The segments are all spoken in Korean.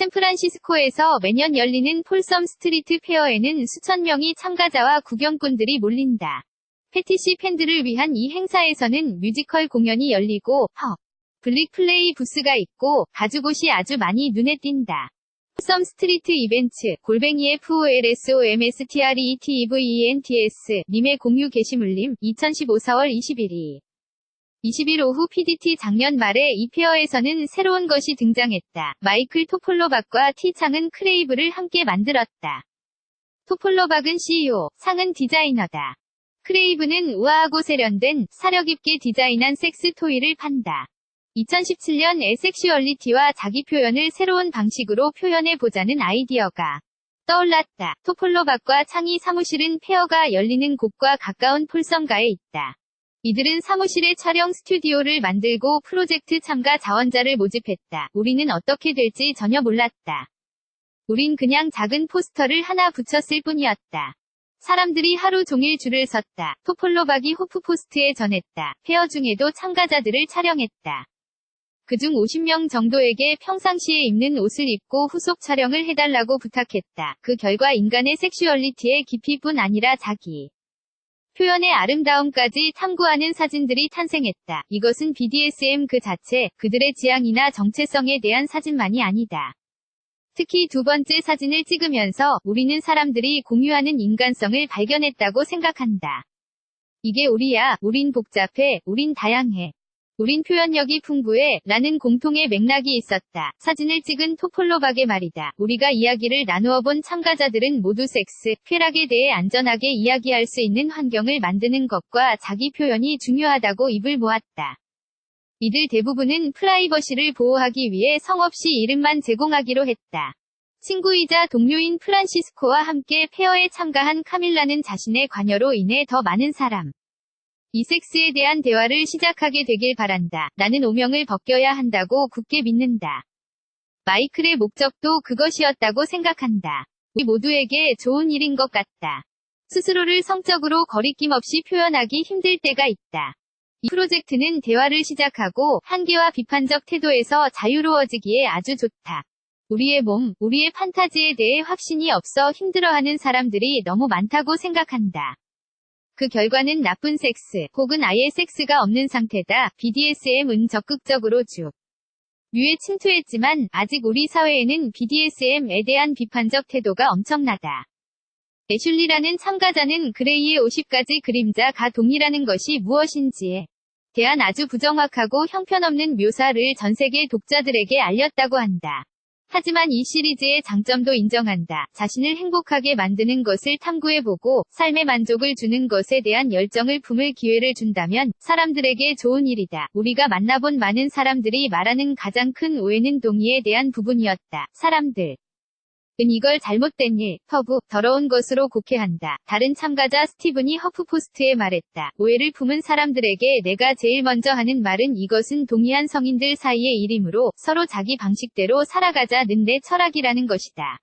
샌프란시스코에서 매년 열리는 폴섬 스트리트 페어에는 수천 명의 참가자와 구경꾼들이 몰린다. 패티시 팬들을 위한 이 행사에서는 뮤지컬 공연이 열리고 블릭 플레이 부스가 있고 가죽옷이 아주 많이 눈에 띈다. 폴섬 스트리트 이벤트 @folsomstreetevents 님의 공유 게시물님 2015 4월 21일 20일 오후 PDT 작년 말에 이 페어에서는 새로운 것이 등장했다. 마이클 토폴로박과 T창은 크레이브를 함께 만들었다. 토폴로박은 CEO, 창은 디자이너다. 크레이브는 우아하고 세련된, 사려깊게 디자인한 섹스 토이를 판다. 2017년에 섹슈얼리티와 자기 표현을 새로운 방식으로 표현해보자는 아이디어가 떠올랐다. 토폴로박과 창의 사무실은 페어가 열리는 곳과 가까운 폴섬가에 있다. 이들은 사무실에 촬영 스튜디오를 만들고 프로젝트 참가 자원자를 모집했다. 우리는 어떻게 될지 전혀 몰랐다. 우린 그냥 작은 포스터를 하나 붙였을 뿐이었다. 사람들이 하루 종일 줄을 섰다. 토폴로박이 호프포스트에 전했다. 페어 중에도 참가자들을 촬영했다. 그중 50명 정도에게 평상시에 입는 옷을 입고 후속 촬영을 해달라고 부탁했다. 그 결과 인간의 섹슈얼리티의 깊이뿐 아니라 자기 표현의 아름다움까지 탐구하는 사진들이 탄생했다. 이것은 BDSM 그 자체, 그들의 지향이나 정체성에 대한 사진만이 아니다. 특히 두 번째 사진을 찍으면서 우리는 사람들이 공유하는 인간성을 발견했다고 생각한다. 이게 우리야, 우린 복잡해, 우린 다양해. 우린 표현력이 풍부해, 라는 공통의 맥락이 있었다. 사진을 찍은 토폴로박의 말이다. 우리가 이야기를 나누어 본 참가자들은 모두 섹스, 쾌락에 대해 안전하게 이야기할 수 있는 환경을 만드는 것과 자기 표현이 중요하다고 입을 모았다. 이들 대부분은 프라이버시를 보호하기 위해 성없이 이름만 제공하기로 했다. 친구이자 동료인 프란시스코와 함께 페어에 참가한 카밀라는 자신의 관여로 인해 더 많은 사람 이 섹스에 대한 대화를 시작하게 되길 바란다. 나는 오명을 벗겨야 한다고 굳게 믿는다. 마이클의 목적도 그것이었다고 생각한다. 우리 모두에게 좋은 일인 것 같다. 스스로를 성적으로 거리낌 없이 표현하기 힘들 때가 있다. 이 프로젝트는 대화를 시작하고 한계와 비판적 태도에서 자유로워지기에 아주 좋다. 우리의 몸, 우리의 판타지에 대해 확신이 없어 힘들어하는 사람들이 너무 많다고 생각한다. 그 결과는 나쁜 섹스, 혹은 아예 섹스가 없는 상태다. BDSM은 적극적으로 뮤에 침투했지만 아직 우리 사회에는 BDSM에 대한 비판적 태도가 엄청나다. 애슐리라는 참가자는 그레이의 50가지 그림자가 동의라는 것이 무엇인지에 대한 아주 부정확하고 형편없는 묘사를 전 세계 독자들에게 알렸다고 한다. 하지만 이 시리즈의 장점도 인정한다. 자신을 행복하게 만드는 것을 탐구해보고 삶의 만족을 주는 것에 대한 열정을 품을 기회를 준다면 사람들에게 좋은 일이다. 우리가 만나본 많은 사람들이 말하는 가장 큰 오해는 동의에 대한 부분이었다. 사람들은 이걸 잘못된 일, 더러운 것으로 곡해한다. 다른 참가자 스티븐이 허프포스트에 말했다. 오해를 품은 사람들에게 내가 제일 먼저 하는 말은 이것은 동의한 성인들 사이의 일이므로 서로 자기 방식대로 살아가자는 내 철학이라는 것이다.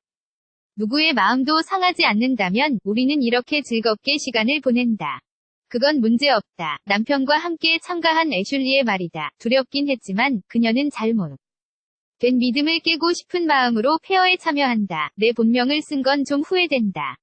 누구의 마음도 상하지 않는다면 우리는 이렇게 즐겁게 시간을 보낸다. 그건 문제없다. 남편과 함께 참가한 애슐리의 말이다. 두렵긴 했지만 그녀는 잘못 된 믿음을 깨고 싶은 마음으로 페어에 참여한다. 내 본명을 쓴 건 좀 후회된다.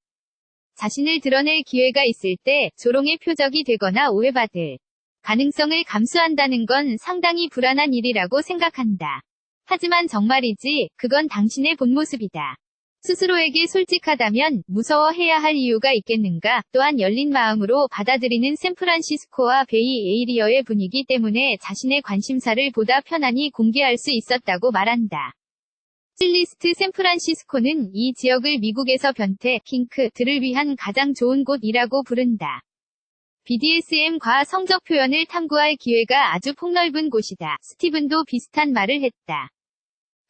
자신을 드러낼 기회가 있을 때 조롱의 표적이 되거나 오해받을 가능성을 감수한다는 건 상당히 불안한 일이라고 생각한다. 하지만 정말이지, 그건 당신의 본 모습이다. 스스로에게 솔직하다면 무서워해야 할 이유가 있겠는가? 또한 열린 마음으로 받아들이는 샌프란시스코와 베이 에이리어의 분위기 때문에 자신의 관심사를 보다 편안히 공개할 수 있었다고 말한다. 스틸리스트 샌프란시스코는 이 지역을 미국에서 변태, 킹크들을 위한 가장 좋은 곳이라고 부른다. BDSM과 성적 표현을 탐구할 기회가 아주 폭넓은 곳이다. 스티븐도 비슷한 말을 했다.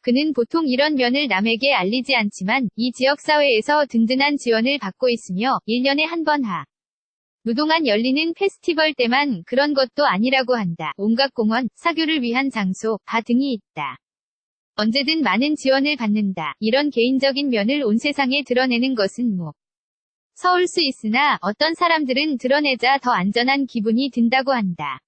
그는 보통 이런 면을 남에게 알리지 않지만 이 지역사회에서 든든한 지원을 받고 있으며 1년에 한 번 무동안 열리는 페스티벌 때만 그런 것도 아니라고 한다. 온갖 공원, 사교를 위한 장소, 바 등이 있다. 언제든 많은 지원을 받는다. 이런 개인적인 면을 온 세상에 드러내는 것은 서울 수 있으나 어떤 사람들은 드러내자 더 안전한 기분이 든다고 한다.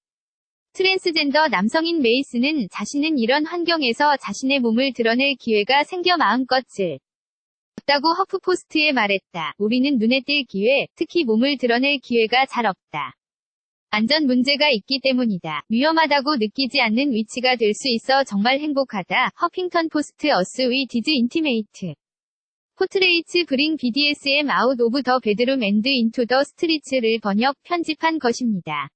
트랜스젠더 남성인 메이스는 자신은 이런 환경에서 자신의 몸을 드러낼 기회가 생겨 마음껏 즐겁다고 허프포스트에 말했다. 우리는 눈에 띌 기회, 특히 몸을 드러낼 기회가 잘 없다. 안전 문제가 있기 때문이다. 위험하다고 느끼지 않는 위치가 될 수 있어 정말 행복하다. 허핑턴 포스트 어스 위 디즈 인티메이트. 포트레이츠 브링 BDSM 아웃 오브 더 베드룸 앤드 인투 더 스트리츠를 번역, 편집한 것입니다.